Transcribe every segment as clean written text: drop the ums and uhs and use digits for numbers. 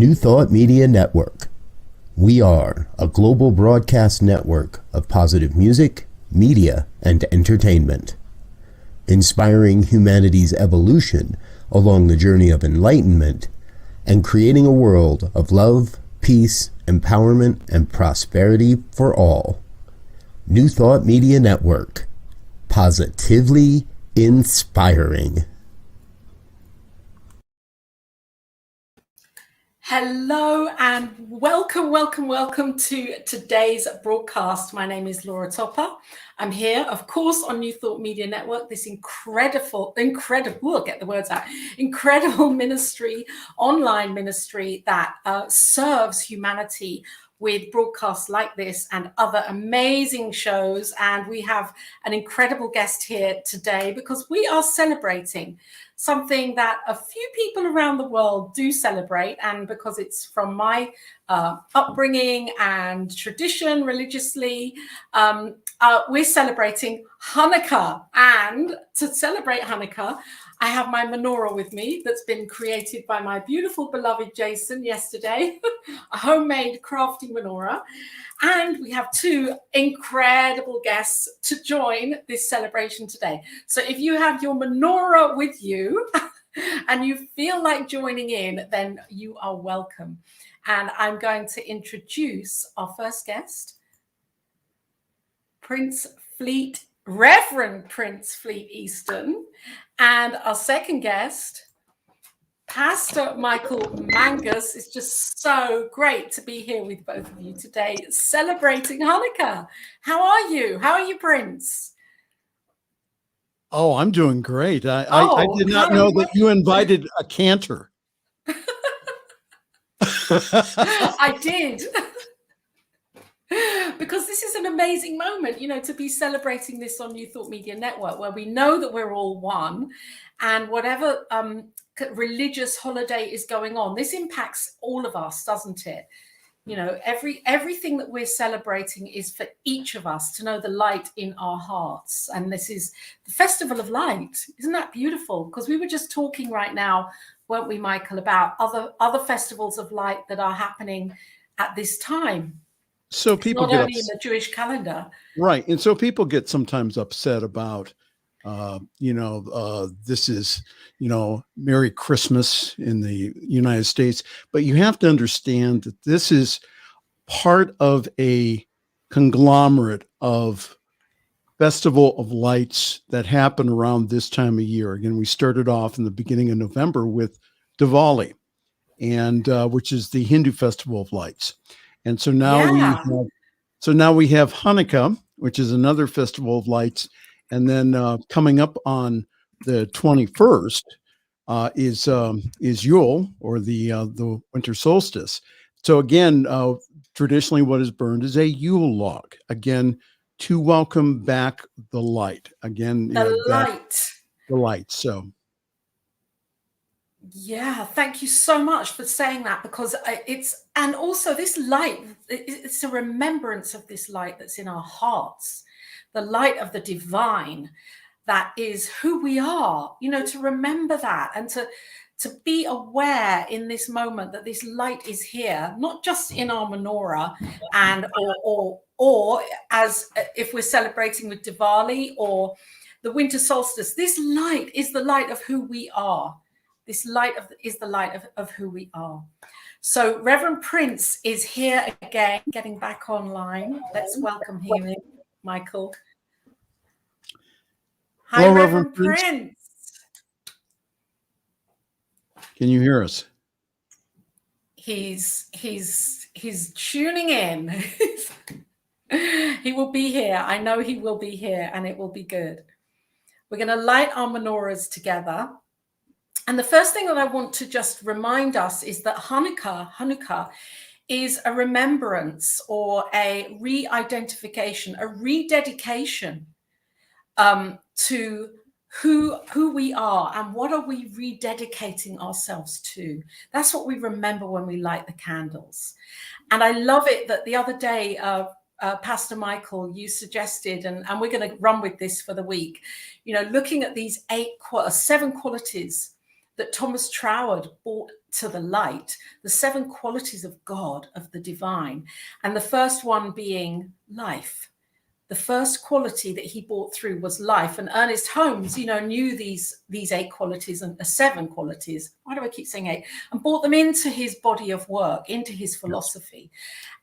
New Thought Media Network. We are a global broadcast network of positive music, media, and entertainment, inspiring humanity's evolution along the journey of enlightenment and creating a world of love, peace, empowerment, and prosperity for all. New Thought Media Network. Positively inspiring. Hello and welcome to today's broadcast. My name is Laura Topper. I'm here, of course, on New Thought Media Network, this incredible ministry, online ministry that serves humanity with broadcasts like this and other amazing shows. And we have an incredible guest here today because we are celebrating something that a few people around the world do celebrate, and because it's from my upbringing and tradition religiously, we're celebrating Chanukah. And to celebrate Chanukah, I have my menorah with me that's been created by my beautiful beloved Jason yesterday, a homemade crafty menorah. And we have two incredible guests to join this celebration today. So if you have your menorah with you and you feel like joining in, then you are welcome. And I'm going to introduce our first guest, Reverend Prince Fleet Easton, and our second guest, Pastor Michael Mangus. It's just so great to be here with both of you today, celebrating Chanukah. How are you? How are you, Prince? Oh, I'm doing great. I did not know that you invited a cantor. I did. Because this is an amazing moment, to be celebrating this on New Thought Media Network, where we know that we're all one, and whatever religious holiday is going on, this impacts all of us, doesn't it? Everything that we're celebrating is for each of us to know the light in our hearts. And this is the Festival of Light. Isn't that beautiful? Because we were just talking right now, weren't we, Michael, about other festivals of light that are happening at this time. So people get only in the Jewish calendar, right? And so people get sometimes upset about, this is, Merry Christmas in the United States, but you have to understand that this is part of a conglomerate of festival of lights that happen around this time of year. Again, we started off in the beginning of November with Diwali, and which is the Hindu festival of lights. And so now we have Chanukah, which is another festival of lights. And then coming up on the 21st is Yule, or the winter solstice. So again, traditionally what is burned is a Yule log, again, to welcome back the light. Again, the light. So yeah, thank you so much for saying that, because and also this light, it's a remembrance of this light that's in our hearts, the light of the divine, that is who we are, to remember that and to be aware in this moment that this light is here, not just in our menorah and or as if we're celebrating with Diwali or the winter solstice. This light is the light of who we are. This light is the light of who we are. So Reverend Prince is here again, getting back online. Let's welcome him in, Michael. Hi, hello, Reverend Prince. Can you hear us? He's tuning in. He will be here. I know he will be here, and it will be good. We're going to light our menorahs together. And the first thing that I want to just remind us is that Chanukah is a remembrance or a re-identification, a rededication to who we are and what are we rededicating ourselves to. That's what we remember when we light the candles. And I love it that the other day, Pastor Michael, you suggested, and we're going to run with this for the week, looking at these 7 qualities that Thomas Troward brought to the light, the 7 qualities of God, of the divine, and the first one being life. The first quality that he brought through was life. And Ernest Holmes, knew these 8 qualities and 7 qualities. Why do I keep saying 8? And brought them into his body of work, into his philosophy.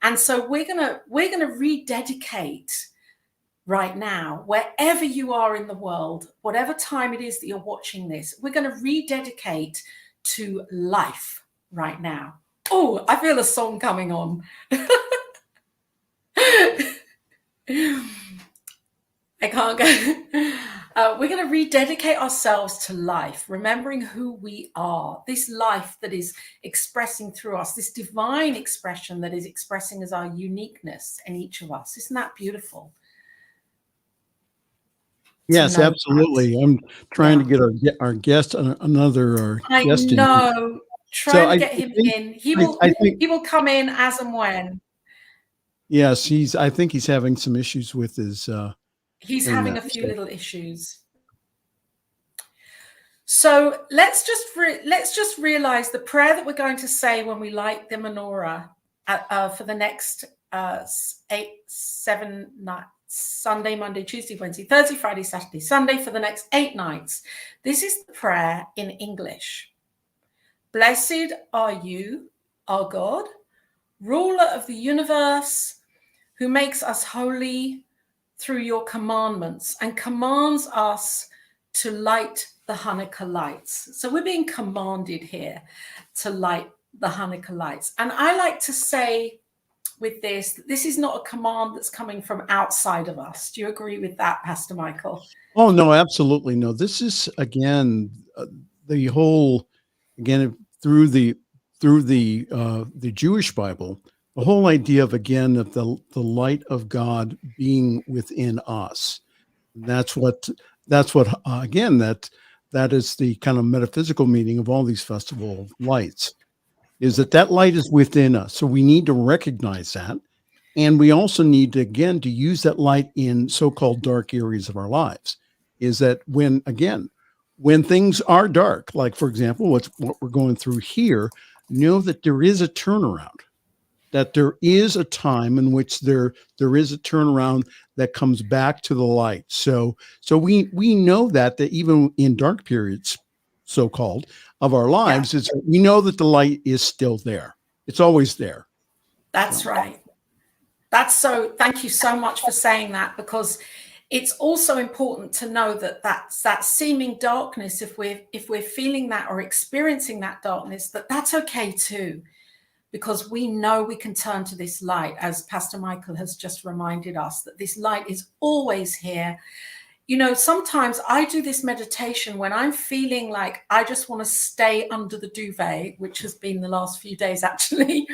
And so we're gonna rededicate right now, wherever you are in the world, whatever time it is that you're watching this, we're going to rededicate to life right now. Oh, I feel a song coming on. I can't go. We're going to rededicate ourselves to life, remembering who we are, this life that is expressing through us, this divine expression that is expressing as our uniqueness in each of us. Isn't that beautiful? Yes, absolutely. I'm trying to get our guest another guest in. I know. Trying to get him in. He will come in as and when. Yes, I think he's having some issues with his he's having a few little issues. So let's just realize the prayer that we're going to say when we light the menorah for the next 7 nights. Sunday, Monday, Tuesday, Wednesday, Thursday, Friday, Saturday, Sunday, for the next 8 nights. This is the prayer in English. Blessed are you, our God, ruler of the universe, who makes us holy through your commandments and commands us to light the Hanukkah lights. So we're being commanded here to light the Hanukkah lights. And I like to say with this is not a command that's coming from outside of us. Do you agree with that, Pastor Michael? Oh, no, absolutely. No, this is, again, the whole, again, through the Jewish Bible, the whole idea of, again, of the light of God being within us. That's what again, that is the kind of metaphysical meaning of all these festival lights, is that light is within us. So we need to recognize that. And we also need to, again, to use that light in so-called dark areas of our lives. Is that when things are dark, like, for example, what we're going through here, know that there is a turnaround, that there is a time in which there is a turnaround that comes back to the light. So we know that even in dark periods, so-called, of our lives, we know that the light is still there. It's always there. That's right. Thank you so much for saying that, because it's also important to know that seeming darkness, if we're feeling that or experiencing that darkness, that's okay too, because we know we can turn to this light, as Pastor Michael has just reminded us, that this light is always here. Sometimes I do this meditation when I'm feeling like I just want to stay under the duvet, which has been the last few days actually.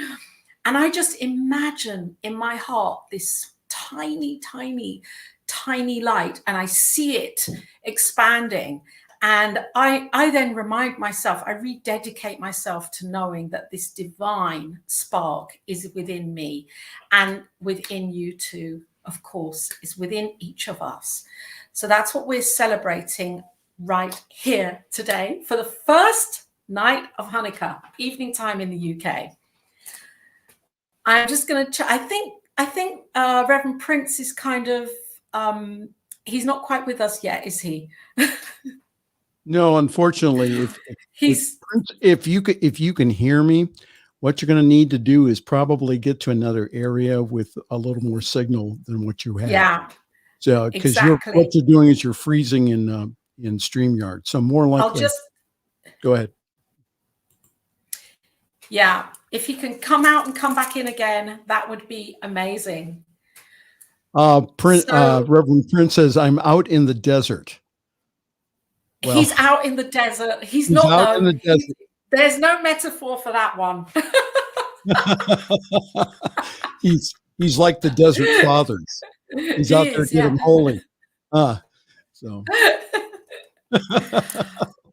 And I just imagine in my heart this tiny, tiny, tiny light, and I see it expanding. And I then remind myself, I rededicate myself to knowing that this divine spark is within me and within you too, of course, is within each of us. So that's what we're celebrating right here today for the first night of Hanukkah, evening time in the UK. I'm just going to, I think Reverend Prince is kind of, he's not quite with us yet, is he? No, unfortunately, if you can hear me, what you're going to need to do is probably get to another area with a little more signal than what you have. Yeah. So, because exactly. what you're doing is you're freezing in StreamYard. So more likely, go ahead. Yeah, if you can come out and come back in again, that would be amazing. Reverend Prince says, "I'm out in the desert." Well, he's out in the desert. He's not out in the desert. There's no metaphor for that one. He's like the desert fathers. He's out there getting holy. So.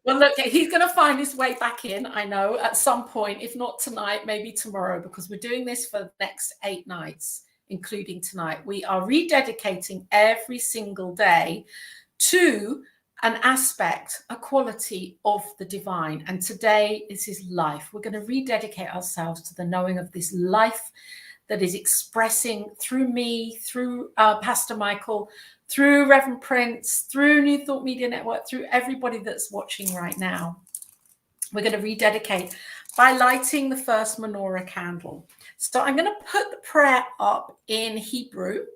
Well, look, he's going to find his way back in, I know, at some point, if not tonight, maybe tomorrow, because we're doing this for the next 8 nights, including tonight. We are rededicating every single day to an aspect, a quality of the divine. And today, this is life. We're going to rededicate ourselves to the knowing of this life that is expressing through me, through Pastor Michael, through Reverend Prince, through New Thought Media Network, through everybody that's watching right now. We're going to rededicate by lighting the first menorah candle. So I'm going to put the prayer up in Hebrew.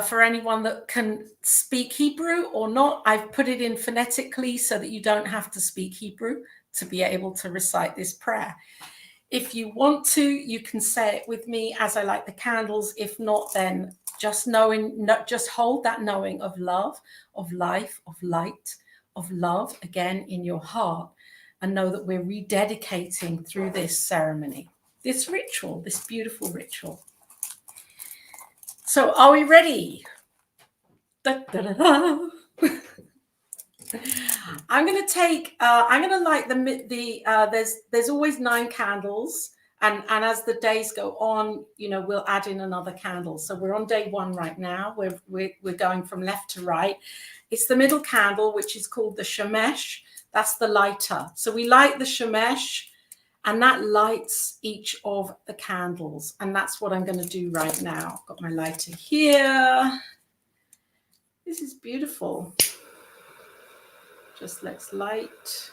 For anyone that can speak Hebrew or not, I've put it in phonetically so that you don't have to speak Hebrew to be able to recite this prayer. If you want to, you can say it with me as I light the candles. If not, then just hold that knowing of love, of life, of light, of love again in your heart, and know that we're rededicating through this ceremony, this ritual, this beautiful ritual. So are we ready? Da, da, da, da. I'm going to light there's always 9 candles. And as the days go on, we'll add in another candle. So we're on day 1 right now. We're going from left to right. It's the middle candle, which is called the shemesh. That's the lighter. So we light the shemesh, and that lights each of the candles. And that's what I'm going to do right now. I've got my lighter here. This is beautiful. Just let's light.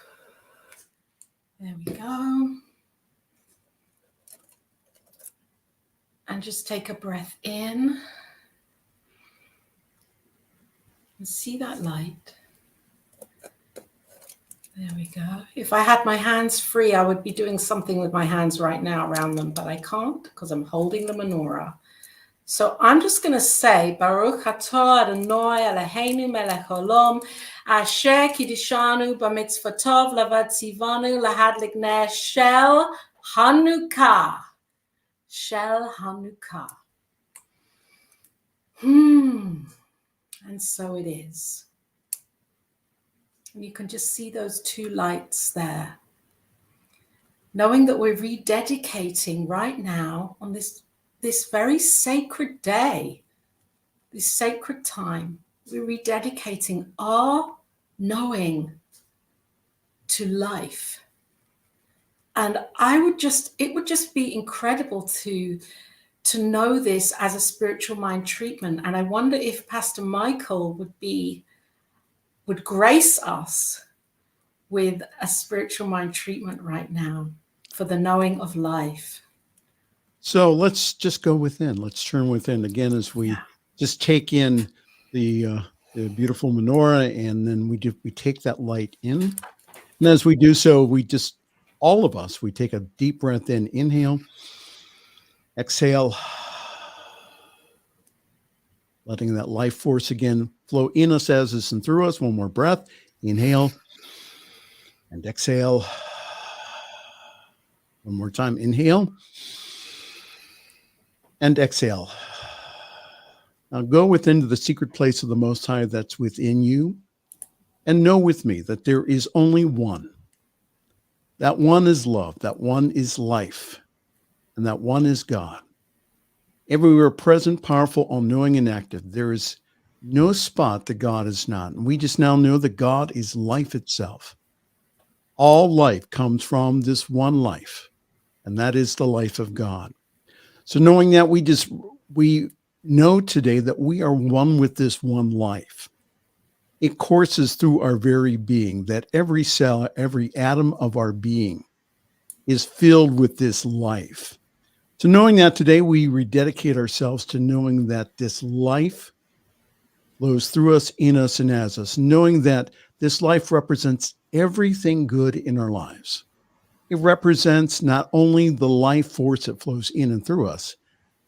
There we go. And just take a breath in. And see that light. There we go. If I had my hands free, I would be doing something with my hands right now around them, but I can't because I'm holding the menorah. So I'm just going to say, Baruch atah Adonai Eloheinu melech haolam, asher kiddushanu b'mitzvotov levatzivanu lahadlik ner shel Chanukah. Shel Chanukah. And so it is. And you can just see those 2 lights there. Knowing that we're rededicating right now on this very sacred day, this sacred time, we're rededicating our knowing to life. And it would just be incredible to know this as a spiritual mind treatment. And I wonder if Pastor Michael would grace us with a spiritual mind treatment right now for the knowing of life. So let's just go within. Let's turn within again as we just take in the beautiful menorah, and then we take that light in. And as we do so, we take a deep breath in, inhale, exhale, letting that life force again flow in us as is and through us. One more breath, inhale and exhale. One more time, inhale and exhale. Now go within to the secret place of the Most High that's within you, and know with me that there is only one. That one is love, that one is life, and that one is God. Everywhere present, powerful, all-knowing, and active. There is no spot that God is not. And we just now know that God is life itself. All life comes from this one life, and that is the life of God. So knowing that, we know today that we are one with this one life. It courses through our very being, that every cell, every atom of our being is filled with this life. So knowing that today, we rededicate ourselves to knowing that this life flows through us, in us, and as us, knowing that this life represents everything good in our lives. It represents not only the life force that flows in and through us,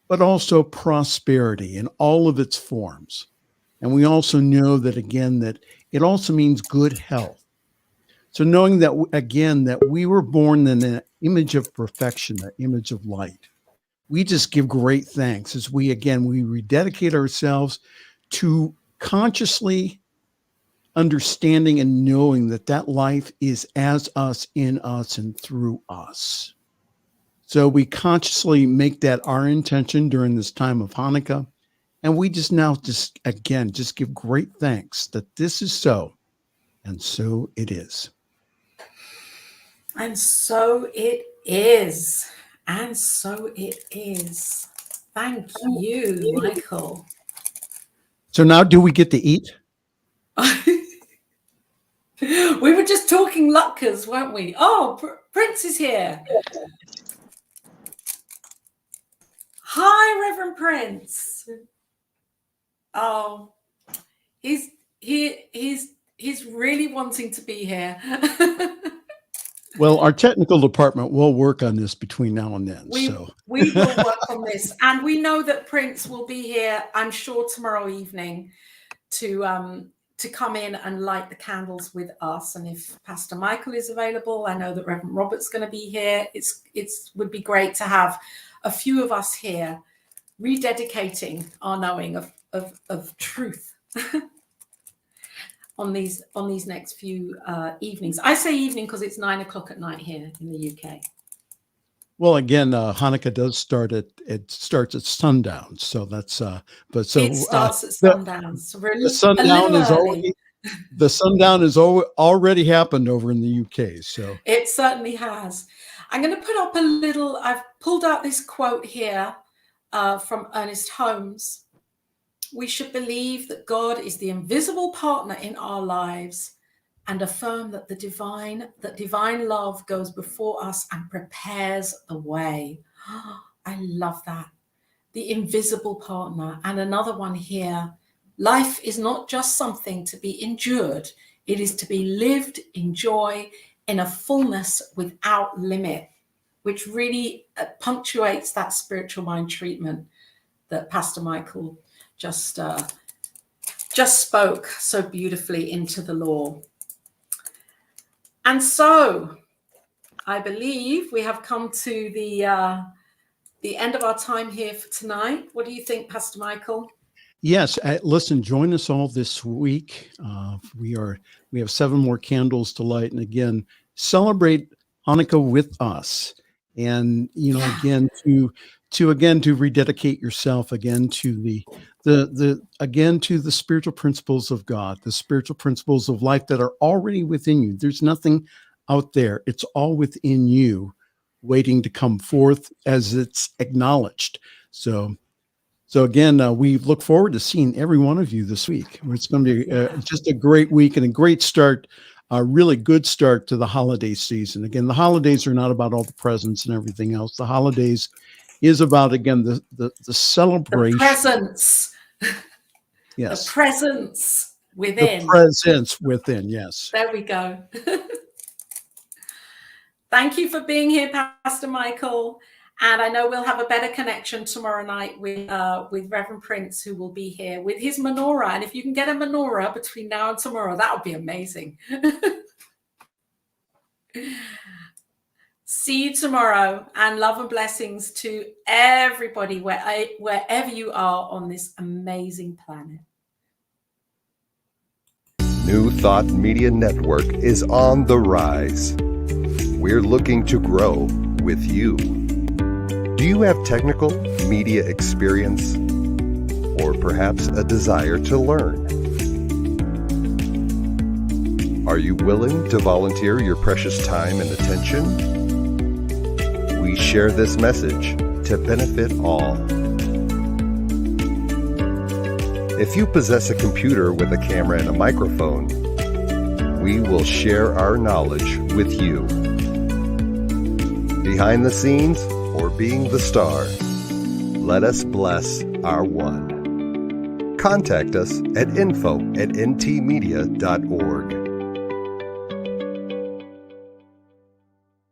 but also prosperity in all of its forms. And we also know that, again, that it also means good health. So knowing that, again, that we were born in the image of perfection, the image of light, we just give great thanks as we rededicate ourselves to consciously understanding and knowing that that life is as us, in us, and through us. So we consciously make that our intention during this time of Hanukkah, And we just now just give great thanks that this is so, and so it is. And so it is. And so it is. Thank you, Michael. So now do we get to eat? We were just talking Luckers, weren't we? Oh, Prince is here. Hi, Reverend Prince. Oh, he's really wanting to be here. Well, our technical department will work on this between now and then. We will work on this, and we know that Prince will be here, I'm sure, tomorrow evening to come in and light the candles with us. And if Pastor Michael is available, I know that Reverend Robert's going to be here. It would be great to have a few of us here rededicating our knowing of truth on these next few evenings. I say evening because it's 9 o'clock at night here in the UK. Well, again, Hanukkah does start at sundown, so that's it starts at sundown. So the sundown has already happened over in the UK. So it certainly has. I'm going to put up a little. I've pulled out this quote here from Ernest Holmes. We should believe that God is the invisible partner in our lives, and affirm that divine love goes before us and prepares the way. I love that. The invisible partner. And another one here. Life is not just something to be endured. It is to be lived in joy, in a fullness without limit, which really punctuates that spiritual mind treatment that Pastor Michael just spoke so beautifully into the law. And so I believe we have come to the end of our time here for tonight. What do you think, Pastor Michael? Yes. Listen, join us all this week. We have 7 more candles to light. And again, celebrate Hanukkah with us. And, again, to rededicate yourself again to the spiritual principles of God, the spiritual principles of life that are already within you. There's nothing out there. It's all within you, waiting to come forth as it's acknowledged. So again, we look forward to seeing every one of you this week. It's going to be just a great week and a great start, a really good start to the holiday season. Again, the holidays are not about all the presents and everything else. The holidays is about, again, the celebration. The presence. Yes. The presence within. The presence within, yes. There we go. Thank you for being here, Pastor Michael. And I know we'll have a better connection tomorrow night with Reverend Prince, who will be here with his menorah. And if you can get a menorah between now and tomorrow, that would be amazing. See you tomorrow, and love and blessings to everybody wherever you are on this amazing planet. New Thought Media Network is on the rise. We're looking to grow with you. Do you have technical media experience, or perhaps a desire to learn? Are you willing to volunteer your precious time and attention? We share this message to benefit all. If you possess a computer with a camera and a microphone, we will share our knowledge with you. Behind the scenes or being the star, let us bless our one. Contact us at info@ntmedia.org.